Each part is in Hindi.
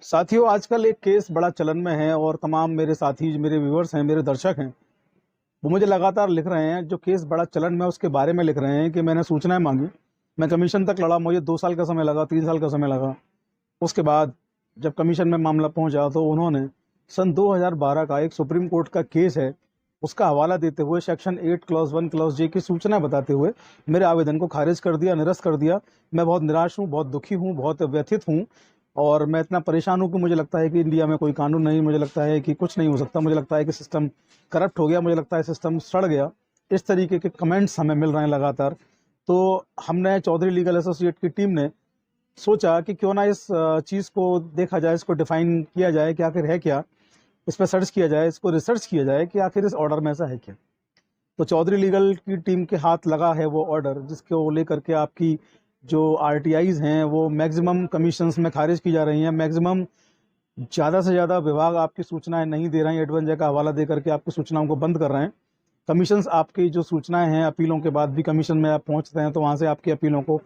साथियों, आजकल एक केस बड़ा चलन में है और तमाम मेरे साथी, मेरे व्यूअर्स हैं, मेरे दर्शक हैं, वो मुझे लगातार लिख रहे हैं। जो केस बड़ा चलन में है उसके बारे में लिख रहे हैं कि मैंने सूचनाएं मांगी, मैं कमीशन तक लड़ा, मुझे 2 साल का समय लगा, 3 साल का समय लगा। उसके बाद जब कमीशन में मामला पहुंचा तो उन्होंने सन 2012 का एक सुप्रीम कोर्ट का केस है, उसका हवाला देते हुए सेक्शन 8 क्लॉज 1 क्लॉज जे की सूचना बताते हुए मेरे आवेदन को खारिज कर दिया, निरस्त कर दिया। मैं बहुत निराश हूँ, बहुत दुखी हूँ, बहुत व्यथित हूँ और मैं इतना परेशान हूँ कि मुझे लगता है कि इंडिया में कोई कानून नहीं, मुझे लगता है कि कुछ नहीं हो सकता, मुझे लगता है कि सिस्टम करप्ट हो गया, मुझे लगता है सिस्टम सड़ गया। इस तरीके के कमेंट्स हमें मिल रहे हैं लगातार। तो हमने चौधरी लीगल एसोसिएट की टीम ने सोचा कि क्यों ना इस चीज़ को देखा जाए, इसको डिफाइन किया जाए कि आखिर है क्या, इस पर सर्च किया जाए, इसको रिसर्च किया जाए कि आखिर इस ऑर्डर में ऐसा है क्या। तो चौधरी लीगल की टीम के हाथ लगा है वो ऑर्डर जिसको लेकर के आपकी जो आरटीआईज हैं वो मैक्सिमम कमीशंस में खारिज की जा रही हैं। मैक्सिमम ज़्यादा से ज़्यादा विभाग आपकी सूचनाएं नहीं दे रहे हैं, एडवेंचर का हवाला दे करके आपकी सूचनाओं को बंद कर रहे हैं। कमीशंस आपकी जो सूचनाएं हैं, अपीलों के बाद भी कमीशन में आप पहुंचते हैं तो वहां से आपकी अपीलों को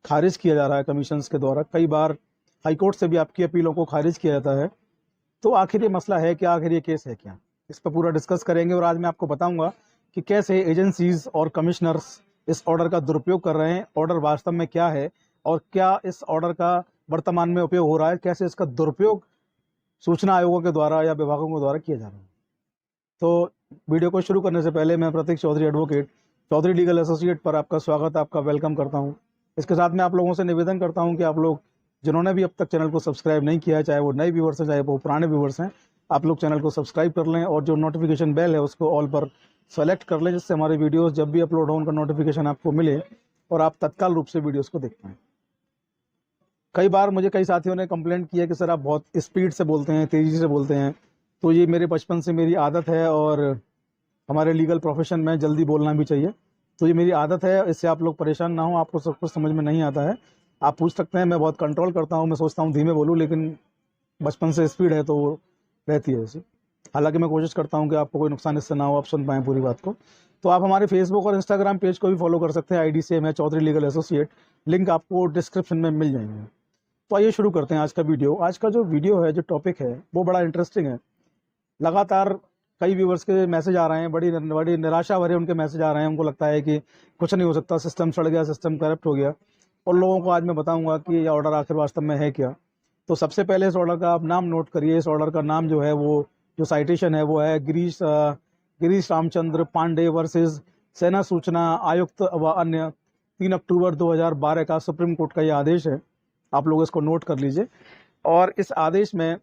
खारिज किया जा रहा है कमीशंस के द्वारा। कई बार हाईकोर्ट से भी आपकी अपीलों को खारिज किया जाता है। तो आखिर ये मसला है क्या, आखिर ये केस है क्या, इस पर पूरा डिस्कस करेंगे। और आज मैं आपको बताऊंगा कि कैसे एजेंसीज और कमिश्नर्स इस ऑर्डर का दुरुपयोग कर रहे हैं, ऑर्डर वास्तव में क्या है और क्या इस ऑर्डर का वर्तमान में उपयोग हो रहा है, कैसे इसका दुरुपयोग सूचना आयोगों के द्वारा या विभागों के द्वारा किया जा रहा है। तो वीडियो को शुरू करने से पहले मैं Pratik Chaudhary advocate, Chaudhary legal associate पर आपका स्वागत, आपका वेलकम करता हूं। इसके साथ मैं आप लोगों से निवेदन करता हूं कि आप लोग जिन्होंने भी अब तक चैनल को सब्सक्राइब नहीं किया है, चाहे वो नए व्यूवर्स हैं चाहे वो पुराने व्यूवर्स हैं, आप लोग चैनल को सब्सक्राइब कर लें और जो नोटिफिकेशन बेल है उसको ऑल पर सेलेक्ट कर लें, जिससे हमारे वीडियोस जब भी अपलोड हो उनका नोटिफिकेशन आपको मिले और आप तत्काल रूप से वीडियोस को देख पाएँ। कई बार मुझे कई साथियों ने कंप्लेंट की है कि सर आप बहुत स्पीड से बोलते हैं, तेज़ी से बोलते हैं। तो ये मेरे बचपन से मेरी आदत है और हमारे लीगल प्रोफेशन में जल्दी बोलना भी चाहिए, तो ये मेरी आदत है। इससे आप लोग परेशान ना हो, आपको सब कुछ समझ में नहीं आता है आप पूछ सकते हैं। मैं बहुत कंट्रोल करता हूँ, मैं सोचता हूँ धीमे बोलूँ, लेकिन बचपन से स्पीड है तो वो रहती है ऐसी। हालांकि मैं कोशिश करता हूँ कि आपको कोई नुकसान इससे ना हो, आप सुन पाएँ पूरी बात को। तो आप हमारे फेसबुक और इंस्टाग्राम पेज को भी फॉलो कर सकते हैं, आईडी सेम है चौधरी लीगल एसोसिएट, लिंक आपको डिस्क्रिप्शन में मिल जाएंगे। तो आइए शुरू करते हैं आज का वीडियो। आज का जो वीडियो है, जो टॉपिक है, वो बड़ा इंटरेस्टिंग है। लगातार कई व्यूवर्स के मैसेज आ रहे हैं, बड़ी निराशा भरे उनके मैसेज आ रहे हैं। उनको लगता है कि कुछ नहीं हो सकता, सिस्टम सड़ गया, सिस्टम करप्ट हो गया। और लोगों को आज मैं बताऊंगा कि ये ऑर्डर आखिर वास्तव में है क्या। तो सबसे पहले इस ऑर्डर का आप नाम नोट करिए। इस ऑर्डर का नाम जो है, वो जो साइटेशन है वो है गिरीश रामचंद्र पांडे वर्सेस सेना सूचना आयुक्त व अन्य, 3 अक्टूबर 2012 का सुप्रीम कोर्ट का ये आदेश है। आप लोग इसको नोट कर लीजिए। और इस आदेश में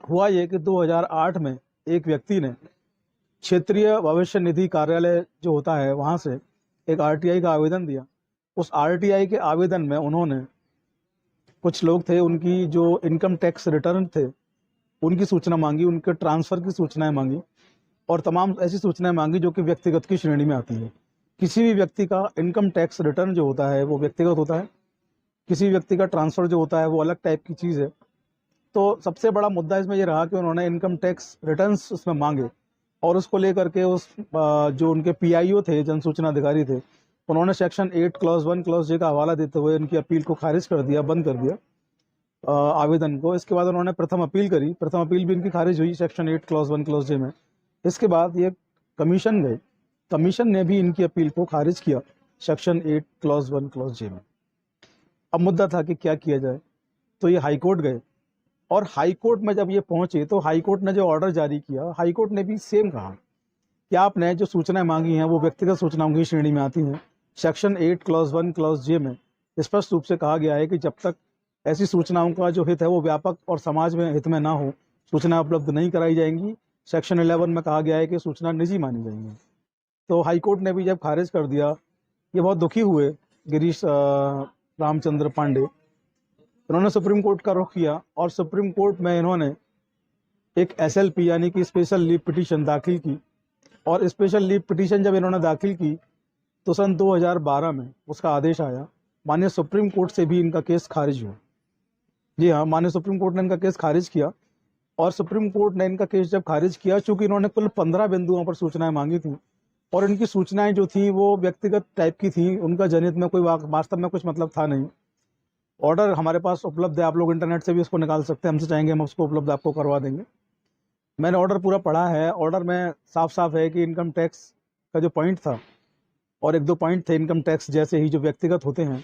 हुआ ये कि 2008 में एक व्यक्ति ने क्षेत्रीय भविष्य निधि कार्यालय जो होता है वहां से एक आरटीआई का आवेदन दिया। उस आरटीआई के आवेदन में उन्होंने, कुछ लोग थे, उनकी जो इनकम टैक्स रिटर्न थे उनकी सूचना मांगी, उनके ट्रांसफर की सूचनाएं मांगी और तमाम ऐसी सूचनाएं मांगी जो कि व्यक्तिगत की श्रेणी में आती है। किसी भी व्यक्ति का इनकम टैक्स रिटर्न जो होता है वो व्यक्तिगत होता है, किसी व्यक्ति का ट्रांसफर जो होता है वो अलग टाइप की चीज़ है। तो सबसे बड़ा मुद्दा इसमें ये रहा कि उन्होंने इनकम टैक्स रिटर्न्स उसमें मांगे और उसको लेकर के उस जो उनके पीआईओ थे, जन सूचना अधिकारी थे, उन्होंने सेक्शन 8 क्लॉज 1 क्लॉज जे का हवाला देते हुए उनकी अपील को खारिज कर दिया, बंद कर दिया आवेदन को। इसके बाद उन्होंने प्रथम अपील करी, प्रथम अपील भी इनकी खारिज हुई सेक्शन 8 क्लॉज 1 क्लॉज जे में। इसके बाद ये कमीशन गए, कमीशन ने भी इनकी अपील को खारिज किया सेक्शन 8 क्लॉज 1 क्लॉज जे में। अब मुद्दा था कि क्या किया जाए, तो ये हाईकोर्ट गए और हाईकोर्ट में जब ये पहुंचे तो हाईकोर्ट ने जो ऑर्डर जारी किया, हाईकोर्ट ने भी सेम कहा कि आपने जो सूचनाएं मांगी हैं वो व्यक्तिगत सूचनाओं की श्रेणी में आती हैं। सेक्शन 8 क्लॉज 1 क्लॉज जे में स्पष्ट रूप से कहा गया है कि जब तक ऐसी सूचनाओं का जो हित है वो व्यापक और समाज में हित में ना हो, सूचना उपलब्ध नहीं कराई जाएंगी। सेक्शन 11 में कहा गया है कि सूचना निजी मानी जाएंगी। तो हाईकोर्ट ने भी जब खारिज कर दिया, ये बहुत दुखी हुए गिरीश रामचंद्र पांडे। इन्होंने सुप्रीम कोर्ट का रुख किया और सुप्रीम कोर्ट में इन्होंने एक एसएलपी यानी कि स्पेशल लीव पिटीशन दाखिल की। और स्पेशल लीव पिटीशन जब इन्होंने दाखिल की तो सन 2012 में उसका आदेश आया। माननीय सुप्रीम कोर्ट से भी इनका केस खारिज हुआ। जी हाँ, माननीय सुप्रीम कोर्ट ने इनका केस खारिज किया। और सुप्रीम कोर्ट ने इनका केस जब खारिज किया, चूंकि इन्होंने कुल 15 बिंदुओं पर सूचनाएं मांगी थी और इनकी सूचनाएं जो थी वो व्यक्तिगत टाइप की थी, उनका जनहित में कोई वास्तव में कुछ मतलब था नहीं। ऑर्डर हमारे पास उपलब्ध है, आप लोग इंटरनेट से भी उसको निकाल सकते हैं, हमसे चाहेंगे हम उसको उपलब्ध आपको करवा देंगे। मैंने ऑर्डर पूरा पढ़ा है। ऑर्डर में साफ साफ है कि इनकम टैक्स का जो पॉइंट था और एक दो पॉइंट थे इनकम टैक्स जैसे ही जो व्यक्तिगत होते हैं,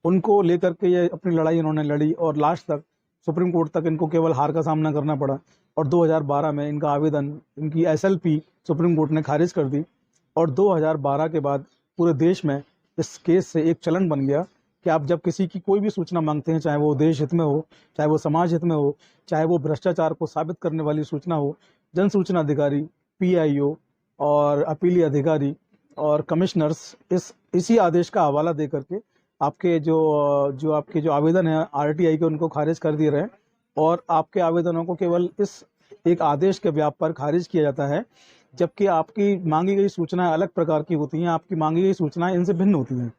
उनको लेकर के ये अपनी लड़ाई इन्होंने लड़ी और लास्ट तक सुप्रीम कोर्ट तक इनको केवल हार का सामना करना पड़ा। और 2012 में इनका आवेदन, इनकी एसएलपी सुप्रीम कोर्ट ने खारिज कर दी। और 2012 के बाद पूरे देश में इस केस से एक चलन बन गया कि आप जब किसी की कोई भी सूचना मांगते हैं, चाहे वो देश हित में हो, चाहे वो समाज हित में हो, चाहे वो भ्रष्टाचार को साबित करने वाली सूचना हो, जन सूचना अधिकारी, पीआईओ और अपीली अधिकारी और कमिश्नर्स इसी आदेश का हवाला दे करके आपके जो आवेदन है आरटीआई के, उनको खारिज कर दिए रहे हैं। और आपके आवेदनों को केवल इस एक आदेश के व्याप पर खारिज किया जाता है, जबकि आपकी मांगी गई सूचनाएं अलग प्रकार की होती हैं, आपकी मांगी गई सूचनाएं इनसे भिन्न होती हैं।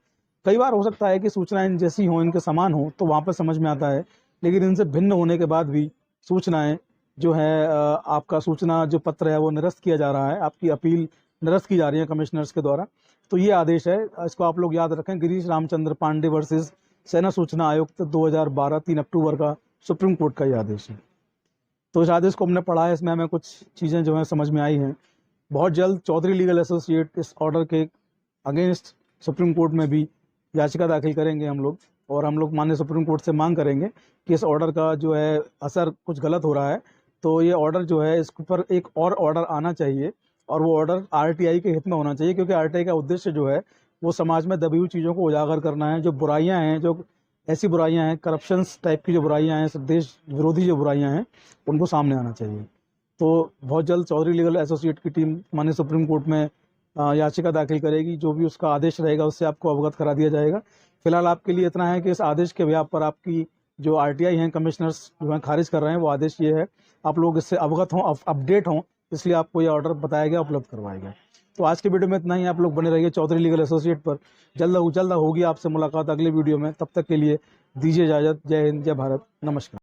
कई बार हो सकता है कि सूचनाएं जैसी हों, इनके समान हो, तो वहाँ पर समझ में आता है, लेकिन इनसे भिन्न होने के बाद भी सूचनाएं जो है आपका सूचना जो पत्र है वो निरस्त किया जा रहा है, आपकी अपील निरस्त की जा रही है कमिश्नर्स के द्वारा। तो ये आदेश है, इसको आप लोग याद रखें, गिरीश रामचंद्र पांडे वर्सेस सेना सूचना आयुक्त 2012 3 अक्टूबर का सुप्रीम कोर्ट का ये आदेश है। तो इस आदेश को हमने पढ़ा है, इसमें हमें कुछ चीज़ें जो है समझ में आई हैं। बहुत जल्द चौधरी लीगल एसोसिएट इस ऑर्डर के अगेंस्ट सुप्रीम कोर्ट में भी याचिका दाखिल करेंगे हम लोग, और हम लोग माननीय सुप्रीम कोर्ट से मांग करेंगे कि इस ऑर्डर का जो है असर कुछ गलत हो रहा है, तो ये ऑर्डर जो है इसके ऊपर एक और ऑर्डर आना चाहिए, और वो ऑर्डर आरटीआई के हित में होना चाहिए, क्योंकि आरटीआई का उद्देश्य जो है वो समाज में दबी हुई चीज़ों को उजागर करना है। जो बुराइयां हैं, जो ऐसी बुराइयां हैं, करप्शंस टाइप की जो बुराइयां हैं, देश विरोधी जो बुराइयां हैं, उनको सामने आना चाहिए। तो बहुत जल्द चौधरी लीगल एसोसिएट की टीम माननीय सुप्रीम कोर्ट में याचिका दाखिल करेगी। जो भी उसका आदेश रहेगा उससे आपको अवगत करा दिया जाएगा। फिलहाल आपके लिए इतना है कि इस आदेश के व्याप पर आपकी जो आरटीआई हैं, कमिश्नर्स जो हैं खारिज कर रहे हैं, वो आदेश ये है, आप लोग इससे अवगत हों, अपडेट हों, इसलिए आपको ये ऑर्डर बताया गया, उपलब्ध करवाया गया। तो आज के वीडियो में इतना ही। आप लोग बने रहिए चौधरी लीगल एसोसिएट पर। जल्द होगी आपसे मुलाकात अगले वीडियो में। तब तक के लिए दीजिए इजाज़त। जय हिंद, जय भारत, नमस्कार।